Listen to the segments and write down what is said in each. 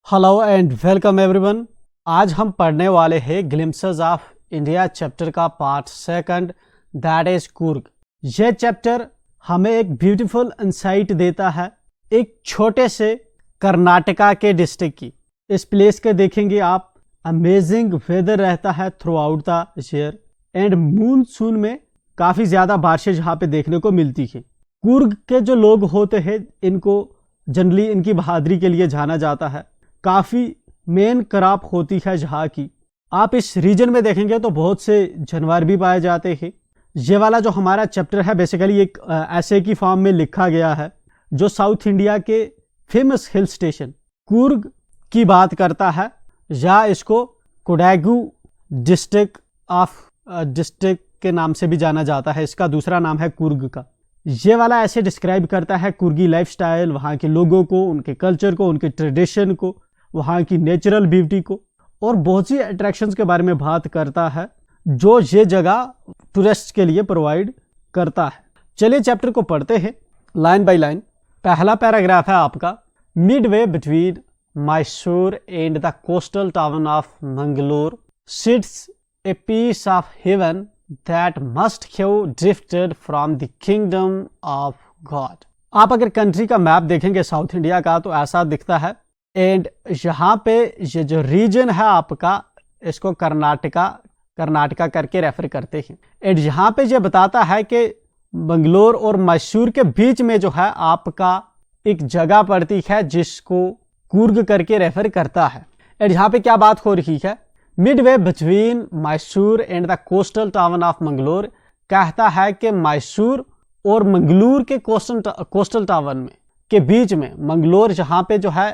Hello and welcome everyone. आज हम पढ़ने वाले हैं ग्लिम्पसेस ऑफ इंडिया चैप्टर का part second, that is Coorg. यह चैप्टर हमें एक ब्यूटीफुल इंसाइट देता है एक छोटे से कर्नाटका के डिस्ट्रिक्ट की। इस प्लेस के देखेंगे आप, अमेजिंग वेदर रहता है through out the year and monsoon में काफ़ी ज़्यादा बारिशें यहाँ पे देखने को मिलती है। कुर्ग के जो लोग होते हैं इनको जनरली इनकी बहादुरी के लिए जाना जाता है। काफ़ी मेन क्रॉप होती है जहाँ की। आप इस रीजन में देखेंगे तो बहुत से जानवर भी पाए जाते हैं। ये वाला जो हमारा चैप्टर है बेसिकली एक ऐसे की फॉर्म में लिखा गया है जो साउथ इंडिया के फेमस हिल स्टेशन कुर्ग की बात करता है, या इसको कोडागू डिस्ट्रिक्ट के नाम से भी जाना जाता है। इसका दूसरा नाम है कुर्ग का। ये वाला ऐसे डिस्क्राइब करता है कुर्गी लाइफस्टाइल, वहाँ के लोगों को, उनके कल्चर को, उनके ट्रेडिशन को, वहाँ की नेचुरल ब्यूटी को और बहुत सी अट्रैक्शंस के बारे में बात करता है जो ये जगह टूरिस्ट के लिए प्रोवाइड करता है। चलिए चैप्टर को पढ़ते हैं लाइन बाय लाइन। पहला पैराग्राफ है आपका, midway between Mysore and the coastal town of Mangalore sits a piece of heaven that must have drifted from the kingdom of God। आप अगर कंट्री का मैप देखेंगे साउथ इंडिया का तो ऐसा दिखता है। एंड यहाँ पे ये जो रीजन है आपका, इसको कर्नाटका करके रेफर करते हैं। एंड यहाँ पे ये बताता है कि मंगलोर और मैसूर के बीच में जो है आपका एक जगह पड़ती है जिसको कुर्ग करके रेफर करता है। एंड यहाँ पे क्या बात हो रही है, Midway between Mysore and the coastal town of Mangalore, कहता है कि मैसूर और मंगलूर के कोस्टल टाउन में के बीच में मंगलोर जहाँ पे जो है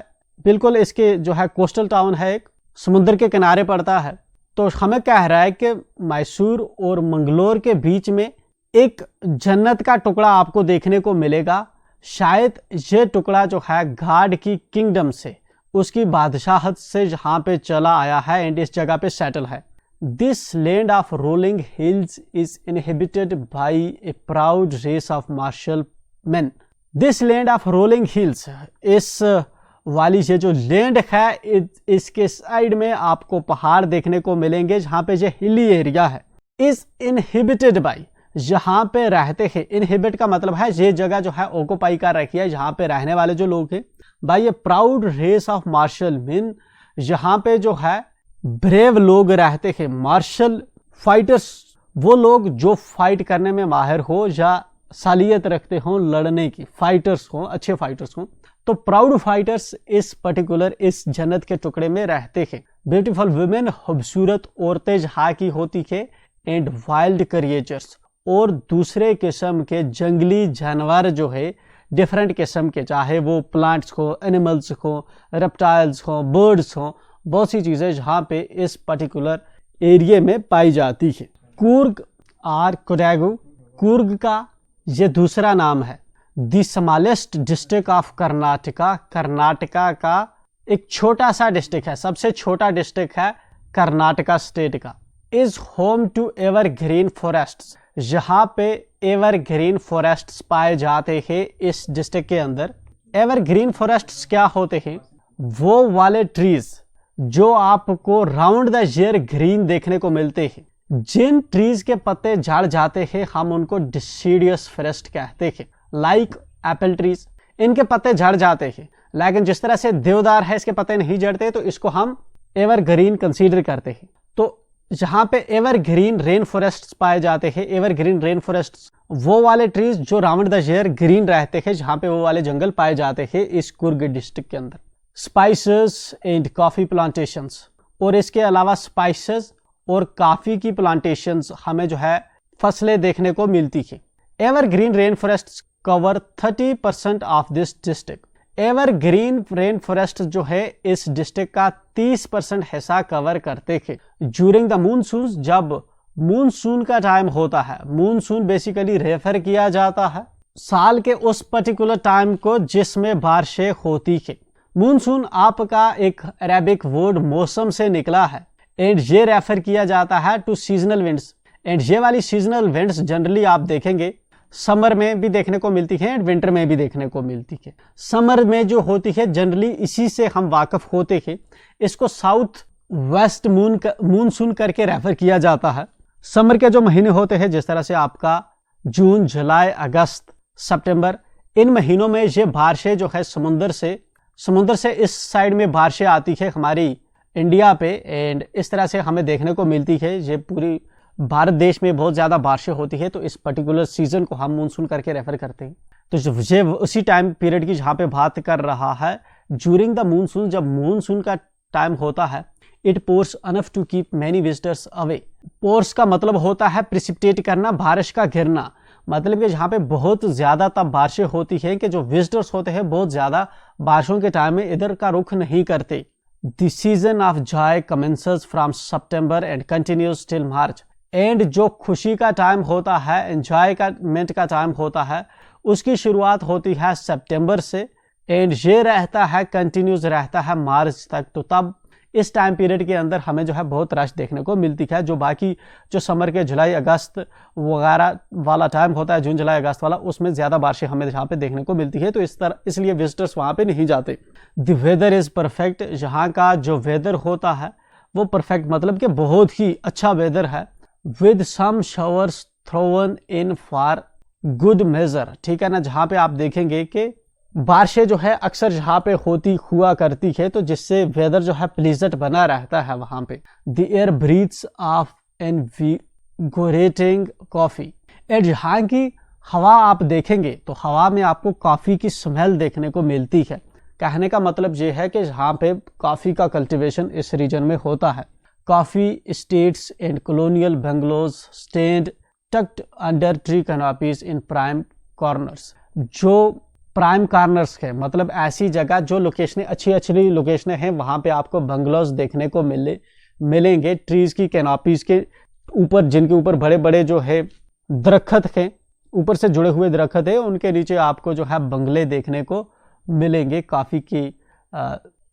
बिल्कुल इसके जो है कोस्टल टाउन है, एक समुद्र के किनारे पड़ता है। तो हमें कह रहा है कि मैसूर और मंगलोर के बीच में एक जन्नत का टुकड़ा आपको देखने को मिलेगा। शायद ये टुकड़ा जो है गॉड की किंगडम से, उसकी बादशाहत से यहाँ पे चला आया है एंड इस जगह पे सेटल है। This land of rolling hills is inhabited by a proud race of martial man. This land of rolling hills, इस वाली ये जो लैंड है इसके साइड में आपको पहाड़ देखने को मिलेंगे जहाँ पे ये हिली एरिया है। इज इनहिबिटेड बाय, यहाँ पे रहते हैं। इनहिबिट का मतलब है ये जगह जो है ऑक्युपाई कर रखी है, यहाँ पे रहने वाले जो लोग हैं by a proud race of martial man, यहाँ पे जो है ब्रेव लोग रहते हैं। मार्शल फाइटर्स, वो लोग जो फाइट करने में माहिर हो या सालियत रखते हो लड़ने की, फाइटर्स हो, अच्छे फाइटर्स हो। तो प्राउड फाइटर्स इस पर्टिकुलर इस जन्नत के टुकड़े में रहते हैं। ब्यूटीफुल वुमेन, खूबसूरत औरतें जहाँ की होती है। एंड वाइल्ड क्रिएचर्स, और दूसरे किस्म के जंगली जानवर जो है डिफरेंट किस्म के, चाहे वो प्लांट्स हो, एनिमल्स हो, रेप्टाइल्स हो, बर्ड्स हो, बहुत सी चीज़ें जहाँ पे इस पर्टिकुलर एरिया में पाई जाती है। कुर्ग और कोडागू, कुर्ग का ये दूसरा नाम है। The smallest district of Karnataka, Karnataka का एक छोटा सा डिस्ट्रिक्ट है, सबसे छोटा डिस्ट्रिक्ट है कर्नाटका स्टेट का। Is home to evergreen forests, यहाँ पे एवरग्रीन फॉरेस्ट्स पाए जाते हैं इस डिस्ट्रिक्ट के अंदर। एवरग्रीन फॉरेस्ट्स क्या होते हैं, वो वाले ट्रीज जो आपको राउंड द ईयर ग्रीन देखने को मिलते हैं। जिन ट्रीज के पत्ते झड़ जाते हैं हम उनको डिसीडियस फॉरेस्ट कहते हैं। लाइक एप्पल ट्रीज, इनके पत्ते झड़ जाते हैं, लेकिन जिस तरह से देवदार है इसके पत्ते नहीं झड़ते तो इसको हम एवरग्रीन कंसीडर करते हैं। तो जहाँ पे एवरग्रीन रेन फॉरेस्ट पाए जाते हैं, एवरग्रीन रेन फॉरेस्ट वो वाले ट्रीज जो राउंड द ईयर ग्रीन रहते हैं, जहाँ पे वो वाले जंगल पाए जाते हैं इस कुर्ग डिस्ट्रिक्ट के अंदर। स्पाइसेस एंड कॉफी प्लांटेशंस, और इसके अलावा स्पाइसेस और काफ़ी की प्लांटेशंस हमें जो है फसलें देखने को मिलती है। Evergreen rain forest cover 30% of this district. Evergreen rain forest जो है इस डिस्ट्रिक्ट का 30% हिस्सा कवर करते हैं। ज्यूरिंग द मूनसून, जब मूनसून का टाइम होता है, मूनसून बेसिकली रेफर किया जाता है साल के उस पर्टिकुलर टाइम को जिसमें बारिशें होती है। मूनसून आपका एक अरेबिक वर्ड मौसम से निकला है एंड ये रेफर किया जाता है टू सीजनल विंड्स। एंड ये वाली सीजनल विंड्स जनरली आप देखेंगे समर में भी देखने को मिलती है एंड विंटर में भी देखने को मिलती है। समर में जो होती है जनरली इसी से हम वाकिफ होते हैं, इसको साउथ वेस्ट मूनसून करके रेफर किया जाता है। समर के जो महीने होते हैं जिस तरह से आपका जून, जुलाई, अगस्त, सितंबर, इन महीनों में ये बारिशें जो है समुंदर से इस साइड में बारिशें आती है हमारी इंडिया पे, एंड इस तरह से हमें देखने को मिलती है। ये पूरी भारत देश में बहुत ज़्यादा बारिशें होती है, तो इस पर्टिकुलर सीजन को हम मूनसून करके रेफर करते हैं। तो ये उसी टाइम पीरियड की जहाँ पे बात कर रहा है, ज्यूरिंग द मूनसून, जब मूनसून का टाइम होता है, it pours enough to keep many visitors away. Pours का मतलब होता है प्रिसिपिटेट करना, बारिश का गिरना, मतलब कि जहाँ पे बहुत ज़्यादा तब बारिशें होती हैं कि जो विजिटर्स होते हैं बहुत ज़्यादा बारिशों के टाइम में इधर का रुख नहीं करते। The season of Joy commences from September and continues till March. And जो खुशी का टाइम होता है, एंजॉयमेंट का टाइम होता है, उसकी शुरुआत होती है सितंबर से एंड ये रहता है, कंटिन्यूज रहता है मार्च तक। तो तब इस टाइम पीरियड के अंदर हमें जो है बहुत रश देखने को मिलती है। जो बाकी जो समर के जुलाई अगस्त वगैरह वाला टाइम होता है, जून जुलाई अगस्त वाला, उसमें ज़्यादा बारिशें हमें यहाँ पे देखने को मिलती है, तो इसलिए विजिटर्स वहाँ पे नहीं जाते। द वेदर इज़ परफेक्ट, यहाँ का जो वेदर होता है वो परफेक्ट, मतलब कि बहुत ही अच्छा वेदर है। With some showers thrown in for good measure, ठीक है ना, जहाँ पे आप देखेंगे कि बारिशें जो है अक्सर जहाँ पे हुआ करती है, तो जिससे वेदर जो है प्लीजेंट बना रहता है वहाँ पे। The air breathes of invigorating coffee, and यहाँ की हवा आप देखेंगे तो हवा में आपको कॉफ़ी की स्मेल देखने को मिलती है। कहने का मतलब ये है कि यहाँ पे कॉफ़ी का कल्टीवेशन इस रीजन में होता है। Coffee estates and colonial bungalows stand tucked under tree canopies in prime corners. जो प्राइम कॉर्नर्स है मतलब ऐसी जगह जो लोकेशनें अच्छी लोकेशनें हैं, वहाँ पे आपको बंगलोज देखने को मिलेंगे ट्रीज की कैनोपीज के ऊपर, जिनके ऊपर बड़े बड़े जो है दरख्त हैं, ऊपर से जुड़े हुए दरख्त है, उनके नीचे आपको जो है बंगले देखने को मिलेंगे, कॉफ़ी की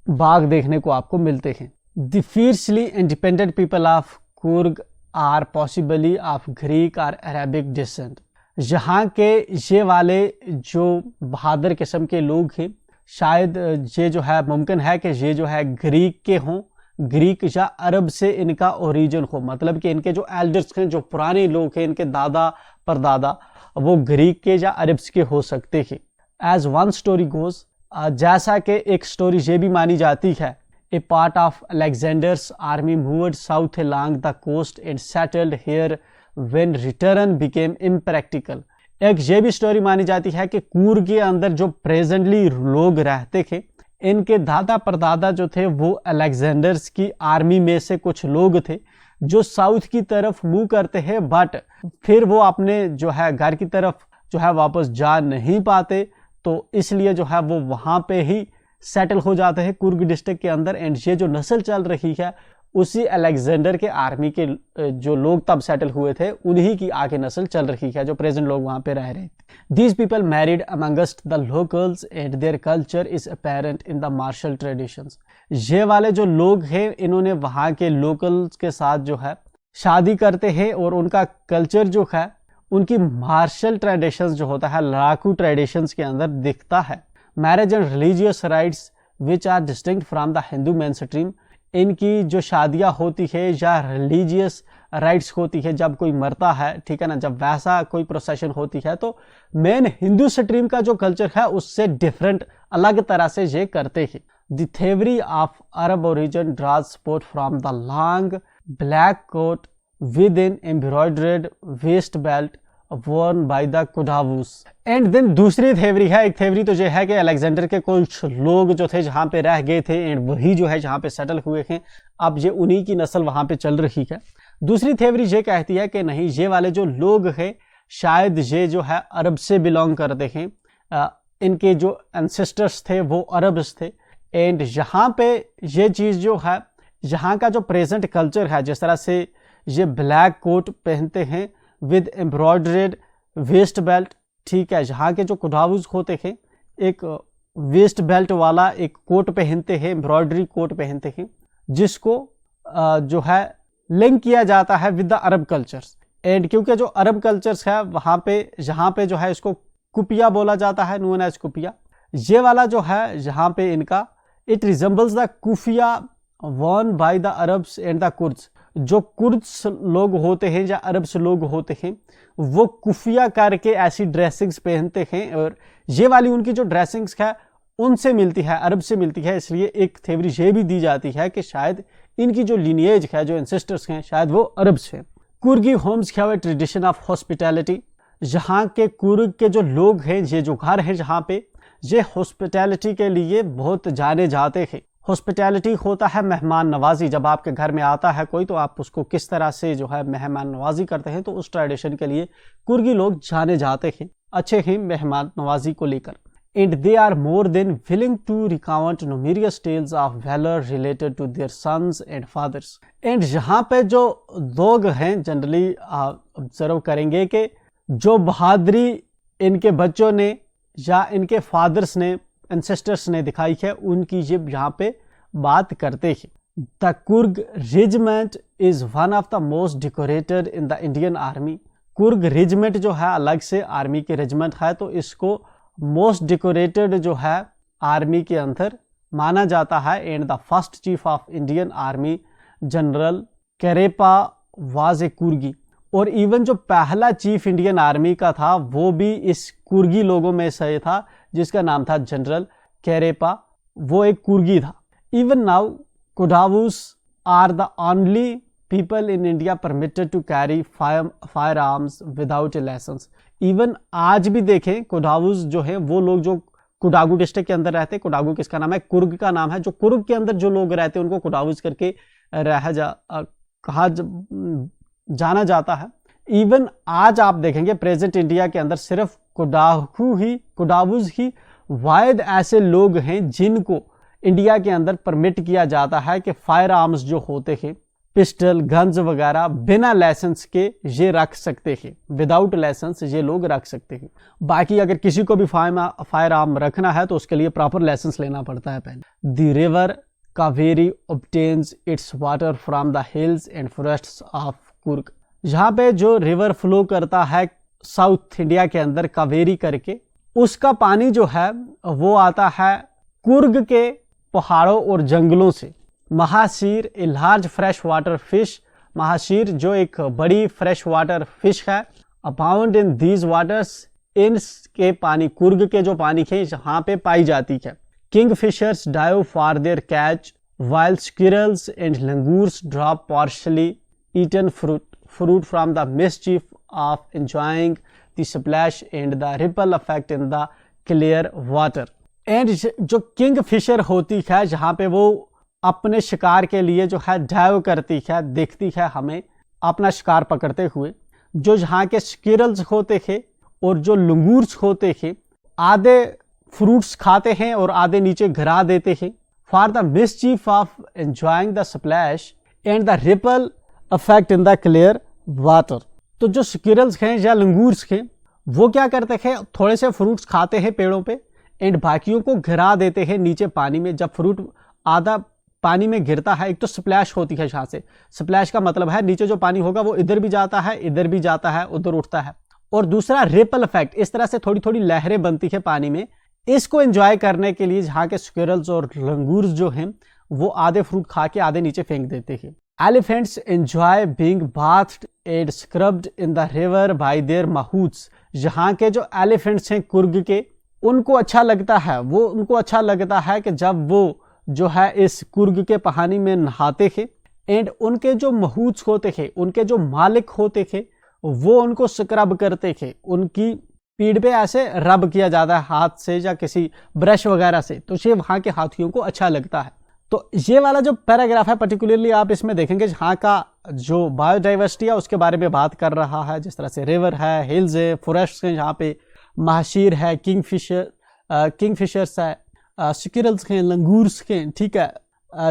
बाग देखने को आपको मिलते हैं। The fiercely independent people of Coorg are possibly of Greek और अरेबिक डिसेंट। यहाँ के ये वाले जो बहादुर किस्म के लोग हैं, शायद ये जो है मुमकिन है कि ये जो है ग्रीक के हों, ग्रीक या अरब से इनका ओरिजिन हो, मतलब कि इनके जो एल्डर्स हैं, जो पुराने लोग हैं, इनके दादा परदादा, वो ग्रीक के या अरब्स के हो सकते हैं। एज वन स्टोरी गोज, जैसा कि एक स्टोरी ये भी मानी जाती है, a part of Alexander's army moved south along the coast and settled here when return became impractical. एक ये भी स्टोरी मानी जाती है कि कूर्ग के अंदर जो प्रेजेंटली लोग रहते थे, इनके दादा परदादा जो थे वो अलेक्जेंडर्स की आर्मी में से कुछ लोग थे जो साउथ की तरफ मूव करते हैं, बट फिर वो अपने जो है घर की तरफ जो है वापस जा नहीं पाते, तो इसलिए जो है वो वहाँ पे ही सेटल हो जाते हैं कुर्ग डिस्ट्रिक्ट के अंदर। एंड ये जो नस्ल चल रही है उसी अलेक्जेंडर के आर्मी के जो लोग तब सेटल हुए थे, उन्हीं की आगे नस्ल चल रही है, जो प्रेजेंट लोग वहाँ पे रह रहे थे। These people married amongst the locals and their culture is apparent in the martial traditions. ये वाले जो लोग हैं, इन्होंने वहाँ के लोकल्स के साथ जो है शादी करते हैं और उनका कल्चर जो है उनकी मार्शल ट्रेडिशंस जो होता है, लड़ाकू ट्रेडिशंस के अंदर दिखता है। Marriage and religious rites which are distinct from the Hindu main stream. इनकी जो शादियां होती है या रिलीजियस राइट्स होती है, जब कोई मरता है, ठीक है ना, जब वैसा कोई प्रोसेशन होती है, तो मेन हिंदू स्ट्रीम का जो कल्चर है उससे डिफरेंट अलग तरह से ये करते हैं। The theory of Arab origin draws support from the long black coat with an embroidered waist belt worn by the Kodavas. And then दूसरी थेवरी है, एक थेवरी तो ये है कि अलेक्जेंडर के कुछ लोग जो थे जहाँ पे रह गए थे एंड वही जो है जहाँ पे सेटल हुए हैं, अब ये उन्हीं की नस्ल वहाँ पे चल रही है। दूसरी थेवरी ये कहती है कि नहीं, ये वाले जो लोग हैं शायद ये जो है अरब से बिलोंग करते हैं, इनके जो एंसेस्टर्स थे वो अरब्स थे। एंड यहाँ पे ये चीज़ जो है, यहाँ का जो प्रेजेंट कल्चर है, जिस तरह से ये ब्लैक कोट पहनते हैं विद एम्ब्रॉयडर्ड वेस्ट बेल्ट, ठीक है, यहाँ के जो कुडावूज होते हैं एक वेस्ट बेल्ट वाला एक कोट पहनते हैं, एम्ब्रॉयडरी कोट पहनते हैं, जिसको जो है लिंक किया जाता है with the Arab cultures. And क्योंकि जो अरब कल्चर्स है वहाँ पे जहाँ पे जो है इसको कुपिया बोला जाता है, नोन एज कुपिया। ये वाला जो है जहाँ पे इनका it resembles the keffiyeh worn by the Arabs and the Kurds. जो कुर्द्स लोग होते हैं या अरब्स लोग होते हैं वो कुफिया करके ऐसी ड्रेसिंग्स पहनते हैं, और ये वाली उनकी जो ड्रेसिंग्स है उनसे मिलती है, अरब से मिलती है। इसलिए एक थ्योरी ये भी दी जाती है कि शायद इनकी जो लिनिएज है, जो एंसेस्टर्स हैं, शायद वो अरब से। कुर्गी होम्स क्या हुआ ट्रेडिशन ऑफ हॉस्पिटैलिटी। यहाँ के कुर्ग के जो लोग हैं, ये जो घर हैं जहाँ पे, ये हॉस्पिटैलिटी के लिए बहुत जाने जाते हैं। हॉस्पिटैलिटी होता है मेहमान नवाजी। जब आपके घर में आता है कोई तो आप उसको किस तरह से जो है मेहमान नवाजी करते हैं, तो उस ट्रेडिशन के लिए कुर्गी लोग जाने जाते हैं, अच्छे हैं मेहमान नवाजी को लेकर। And they are more than willing to recount numerous tales of valor related to their sons and fathers. And यहाँ पे जो लोग हैं जनरली ऑब्जर्व करेंगे कि जो बहादुरी इनके बच्चों ने या इनके फादर्स ने, एंसेस्टर्स ने दिखाई है, उनकी ये यहाँ पे बात करते हैं। The Coorg regiment is one of the most decorated in the Indian army. Coorg regiment जो है अलग से आर्मी के रेजिमेंट है, तो इसको मोस्ट डेकोरेटेड जो है आर्मी के अंदर माना जाता है। And the first chief of Indian army general Cariappa was a Coorgi. और इवन जो पहला चीफ इंडियन आर्मी का था वो भी इस कुर्गी लोगों में से था, जिसका नाम था जनरल करेपा, वो एक कुर्गी था। Even now Kodavas are the only people in India permitted to carry firearms without a licence. Even आज भी देखें कोडावूस जो है वो लोग जो कोडागू डिस्ट्रिक्ट के अंदर रहते हैं, कोडागू किसका नाम है, कुर्ग का नाम है, जो कुर्ग के अंदर जो लोग रहते हैं उनको कोडावूस करके कहा जाना जाता है। इवन आज आप देखेंगे प्रेजेंट इंडिया के अंदर सिर्फ कोडावूस ही वायद ऐसे लोग हैं जिनको इंडिया के अंदर परमिट किया जाता है कि फायर आर्म्स जो होते हैं, पिस्टल, गन्स वगैरह बिना लाइसेंस के ये रख सकते हैं, विदाउट लाइसेंस ये लोग रख सकते हैं। बाकी अगर किसी को भी फायर आर्म रखना है तो उसके लिए प्रॉपर लाइसेंस लेना पड़ता है पहले। The river Kaveri obtains it's water from the hills and forests of Coorg. यहाँ पे जो रिवर फ्लो करता है साउथ इंडिया के अंदर कावेरी करके, उसका पानी जो है वो आता है कुर्ग के पहाड़ों और जंगलों से। Mahseer a large fresh water fish. Mahseer जो एक बड़ी फ्रेश वाटर फिश है, अबाउंड इन दीज वाटर्स, इनके पानी, कुर्ग के जो पानी है यहाँ पे पाई जाती है। King fishers dive for their catch while squirrels and langurs drop partially eaten fruit from the mischief of enjoying the splash and the ripple effect in the clear water. And जो किंग फिशर होती है जहाँ पे वो अपने शिकार के लिए जो है डाइव करती है, देखती है हमें अपना शिकार पकड़ते हुए, जो यहाँ के स्क्विरल्स होते हैं और जो लंगूर्स होते हैं आधे फ्रूट्स खाते हैं और आधे नीचे गिरा देते हैं। For the mischief of enjoying the splash and the ripple affect in the clear water. तो जो स्क्विरल्स हैं या लंगूर्स हैं वो क्या करते हैं, थोड़े से फ्रूट्स खाते हैं पेड़ों पे एंड बाकियों को गिरा देते हैं नीचे पानी में। जब फ्रूट आधा पानी में गिरता है, एक तो स्प्लैश होती है यहाँ से, स्प्लैश का मतलब है नीचे जो पानी होगा वो इधर भी जाता है, इधर भी जाता है, उधर उठता है। और दूसरा रिपल इफेक्ट, इस तरह से थोड़ी थोड़ी लहरें बनती है पानी में। इसको एंजॉय करने के लिए यहाँ के स्क्विरल्स और लंगूर्स जो हैं वो आधे फ्रूट खा के आधे नीचे फेंक देते हैं। Elephants enjoy being bathed and scrubbed in the river by their mahouts. यहाँ के जो एलिफेंट्स हैं कुर्ग के, उनको अच्छा लगता है कि जब वो जो है इस कुर्ग के पानी में नहाते हैं एंड उनके जो महूत्स होते हैं, उनके जो मालिक होते हैं, वो उनको स्क्रब करते हैं। उनकी पीठ पे ऐसे रब किया जाता है हाथ से या किसी ब्रश वगैरह से, तो ये वहाँ के हाथियों को अच्छा लगता है। तो ये वाला जो पैराग्राफ है पर्टिकुलरली आप इसमें देखेंगे यहाँ का जो बायोडाइवर्सिटी है उसके बारे में बात कर रहा है। जिस तरह से रिवर है, हिल्स है, फॉरेस्ट है, यहाँ पे महाशीर है, किंगफिशर्स है, स्क्विरल्स हैं, लंगूर्स हैं, ठीक है।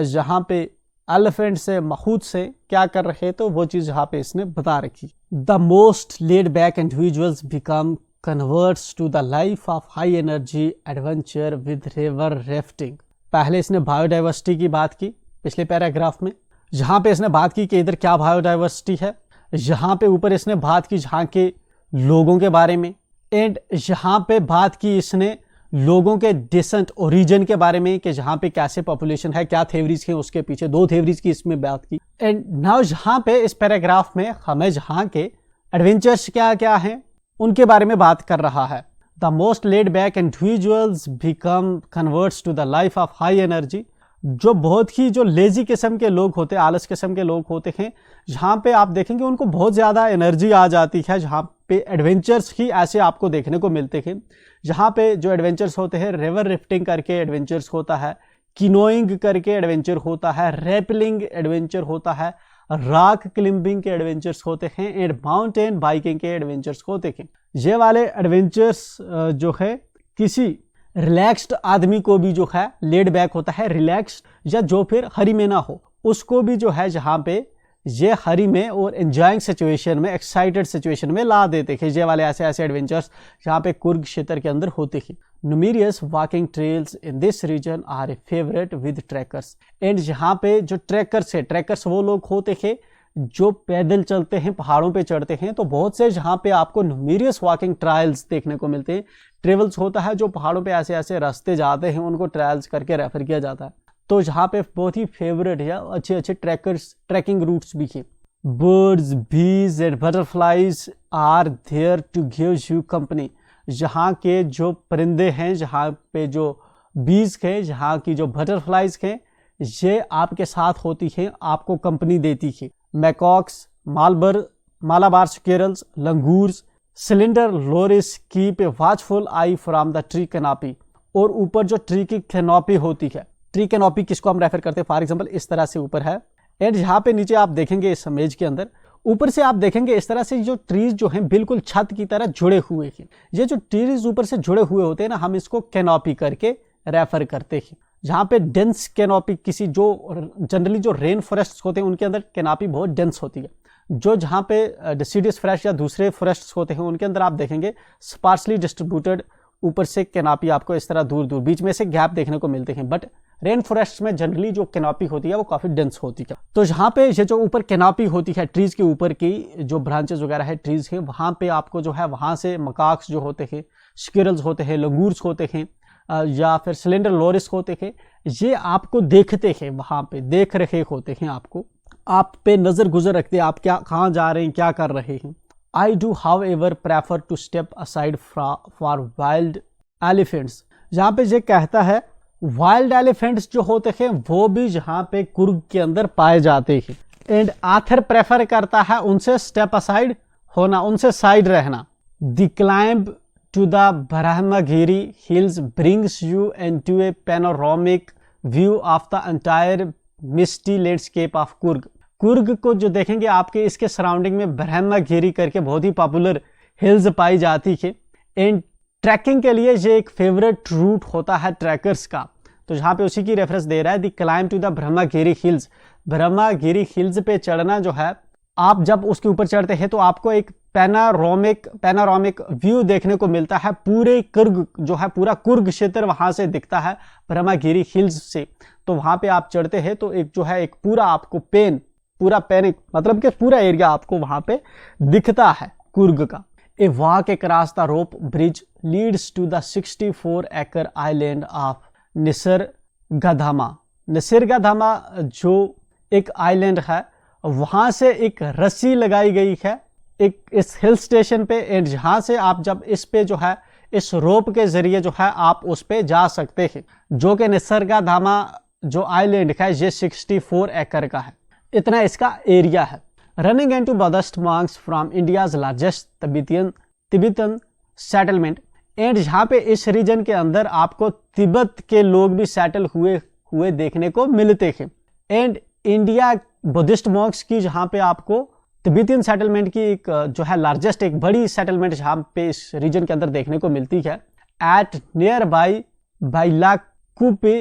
यहाँ पे एलिफेंट्स है, महूत से क्या कर रहे तो वो चीज़ यहाँ पे इसने बता रखी। The most laid back individuals become converts to the life of high energy adventure with river rafting. पहले इसने बायोडाइवर्सिटी की बात की पिछले पैराग्राफ में, जहाँ पे इसने बात की कि इधर क्या बायोडाइवर्सिटी है, यहाँ पे ऊपर इसने बात की जहाँ के लोगों के बारे में, एंड यहाँ पे बात की इसने लोगों के डिसेंट ओरिजिन के बारे में कि जहाँ पे कैसे पॉपुलेशन है, क्या थ्योरीज के उसके पीछे, 2 थ्योरीज की इसमें बात की। एंड नाउ यहाँ पे इस पैराग्राफ में हमें जहाँ के एडवेंचर्स क्या क्या हैं उनके बारे में बात कर रहा है। The most laid back individuals become converts to the life of high energy. जो बहुत ही जो लेजी किस्म के लोग होते हैं, आलस किस्म के लोग होते हैं, जहाँ पे आप देखेंगे उनको बहुत ज़्यादा एनर्जी आ जाती है, जहाँ पे एडवेंचर्स ही ऐसे आपको देखने को मिलते हैं। जहाँ पे जो एडवेंचर्स होते हैं, रिवर रिफ्टिंग करके एडवेंचर्स होता है, किनोइंग करके एडवेंचर होता है, रैपलिंग एडवेंचर होता है, रॉक क्लिम्बिंग के एडवेंचर्स होते हैं, एंड माउंटेन बाइकिंग के एडवेंचर्स होते हैं। ये वाले एडवेंचर्स जो है किसी रिलैक्स्ड आदमी को भी जो है लेड बैक होता है, रिलैक्स्ड या जो फिर हरी में ना हो उसको भी जो है जहाँ पे ये हरी में और एंजॉइंग सिचुएशन में, एक्साइटेड सिचुएशन में ला देते हैं। ये वाले ऐसे ऐसे एडवेंचर्स जहाँ पे कुर्ग क्षेत्र के अंदर होते हैं। Numerous walking trails in this region are a favourite with trekkers. And यहाँ पे जो ट्रैकर्स है, ट्रैकर्स वो लोग होते हैं जो पैदल चलते हैं, पहाड़ों पे चढ़ते हैं। तो बहुत से जहाँ पे आपको न्यूमेरियस वॉकिंग ट्रायल्स देखने को मिलते हैं। ट्रेवल्स होता है जो पहाड़ों पे ऐसे ऐसे रास्ते जाते हैं, उनको ट्रायल्स करके रेफर किया जाता है। तो जहाँ पे बहुत ही फेवरेट या अच्छे अच्छे ट्रैकिंग रूट्स भी हैं। Birds, bees and butterflies are there to give you company. यहाँ के जो परिंदे हैं, जहाँ पे जो बीज हैं, जहाँ की जो बटरफ्लाइज हैं, ये आपके साथ होती है, आपको कंपनी देती है। Macaques, Malabar squirrels, langurs, slender loris keep a watchful eye from the tree canopy. और ऊपर जो ट्री की कैनोपी होती है, ट्री कैनोपी किसको हम रेफर करते हैं, फॉर एग्जांपल इस तरह से ऊपर है, एंड यहाँ पे नीचे आप देखेंगे इस इमेज के अंदर ऊपर से आप देखेंगे इस तरह से जो ट्रीज जो हैं बिल्कुल छत की तरह जुड़े हुए हैं। ये जो ट्रीज ऊपर से जुड़े हुए होते हैं ना, हम इसको कैनोपी करके रेफर करते हैं। जहाँ पे डेंस कैनोपी, किसी जो जनरली जो रेन फॉरेस्ट होते हैं उनके अंदर कैनोपी बहुत डेंस होती है। जो जहाँ पे डिसीडियस फॉरेस्ट या दूसरे फॉरेस्ट होते हैं उनके अंदर आप देखेंगे स्पार्सली डिस्ट्रीब्यूटेड ऊपर से कैनोपी आपको इस तरह दूर दूर बीच में से गैप देखने को मिलते हैं। बट रेन फॉरेस्ट में जनरली जो कैनोपी होती है वो काफ़ी डेंस होती है। तो जहाँ पे ये जो ऊपर कैनोपी होती है, ट्रीज के ऊपर की जो ब्रांचेस वगैरह है ट्रीज के, वहाँ पे आपको जो है वहाँ से मकाक्स जो होते हैं, स्क्विरल्स होते हैं, लंगूर्स होते हैं, या फिर सिलेंडर लोरिस होते हैं, ये आपको देखते हैं, वहाँ पे देख रहे होते हैं, आपको आप पे नज़र गुजर रखते हैं, आप क्या कहाँ जा रहे हैं, क्या कर रहे हैं। I do however prefer to step aside for wild elephants. जहाँ पे ये कहता है वाइल्ड एलिफेंट्स जो होते हैं वो भी जहाँ पे कुर्ग के अंदर पाए जाते हैं, एंड आथर प्रेफर करता है उनसे स्टेप असाइड होना, उनसे साइड रहना। The climb to the Brahmagiri hills brings you into a panoramic view of the entire misty landscape of Kurg। Coorg को जो देखेंगे आपके इसके सराउंडिंग में ब्रह्मगिरी करके बहुत ही पॉपुलर हिल्स पाई जाती है, एंड ट्रैकिंग के लिए ये एक फेवरेट रूट होता है ट्रैकर्स का। तो जहाँ पे उसी की रेफरेंस दे रहा है, the climb to the Brahmagiri hills. Brahmagiri hills पे चढ़ना जो है, आप जब उसके ऊपर चढ़ते हैं तो आपको एक पैनारोमिक व्यू देखने को मिलता है। पूरे कुर्ग जो है, पूरा कुर्ग क्षेत्र वहां से दिखता है ब्रह्मगिरी हिल्स से। तो वहां पे आप चढ़ते हैं तो एक जो है एक पूरा आपको पैनिक मतलब कि पूरा एरिया आपको वहां पे दिखता है कुर्ग का। A walk across the rope bridge leads to the 64 acre island of निसर्गधामा। निसर्गधामा जो एक आइलैंड है, वहां से एक रस्सी लगाई गई है एक इस हिल स्टेशन पे, एंड जहां से आप जब इस पे जो है इस रोप के जरिए जो है आप उस पे जा सकते हैं, जो कि निसर्गधामा जो आइलैंड है ये 64 एकड़ का है, इतना इसका एरिया है। Running into Buddhist Monks from India's largest Tibetan settlement. And यहाँ पे इस रीजन के अंदर आपको तिब्बत के लोग भी सेटल हुए देखने को मिलते हैं। एंड इंडिया बुद्धिस्ट मॉन्क्स की जहाँ पे आपको तिब्बतियन सेटलमेंट की एक जो है लार्जेस्ट एक बड़ी सेटलमेंट जहाँ पे इस रीजन के अंदर देखने को मिलती है, at nearby Bylakuppe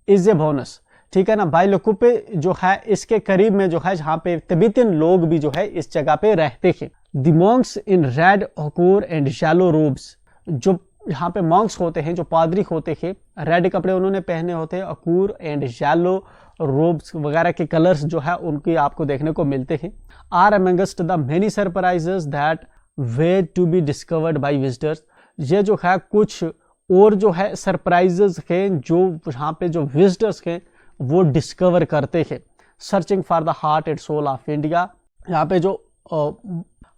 is a bonus. ठीक है ना, बाइलाकुपे जो है इसके करीब में जो है जहाँ पे तिब्बतियन लोग भी जो है इस जगह पे रहते हैं। The monks in red ochre and yellow robes. जो यहाँ पे मॉन्क्स होते हैं, जो पादरी होते हैं, रेड कपड़े उन्होंने पहने होते हैं, अकूर एंड येलो रोब्स वगैरह के कलर्स जो है उनके आपको देखने को मिलते हैं। Are amongst the many surprises that wait to be discovered by visitors, ये जो है कुछ और जो है सरप्राइजेस हैं जो यहाँ पे जो विजिटर्स हैं वो डिस्कवर करते हैं। Searching for the heart and soul of India, यहाँ पे जो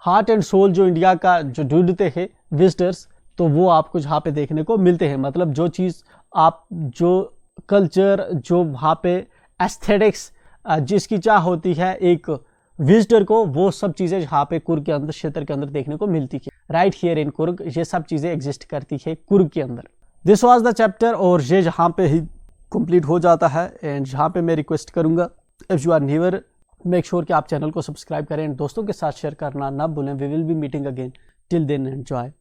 हार्ट एंड सोल जो इंडिया का जो ढूंढते हैं विजिटर्स, तो वो आपको यहाँ पे देखने को मिलते हैं। मतलब जो चीज़ आप जो कल्चर जो वहाँ पे एस्थेटिक्स जिसकी चाह होती है एक विजिटर को, वो सब चीज़ें यहाँ पे कुर्ग के अंदर क्षेत्र के अंदर देखने को मिलती है। राइट हियर इन कुर्ग, ये सब चीज़ें एग्जिस्ट करती है कुर्ग के अंदर। दिस वाज द चैप्टर, और ये यहाँ पे ही कंप्लीट हो जाता है। एंड यहाँ पे मैं रिक्वेस्ट करूँगा, if you are newer, make sure कि आप चैनल को सब्सक्राइब करें, दोस्तों के साथ शेयर करना ना भूलें। We will be meeting again, till then enjoy.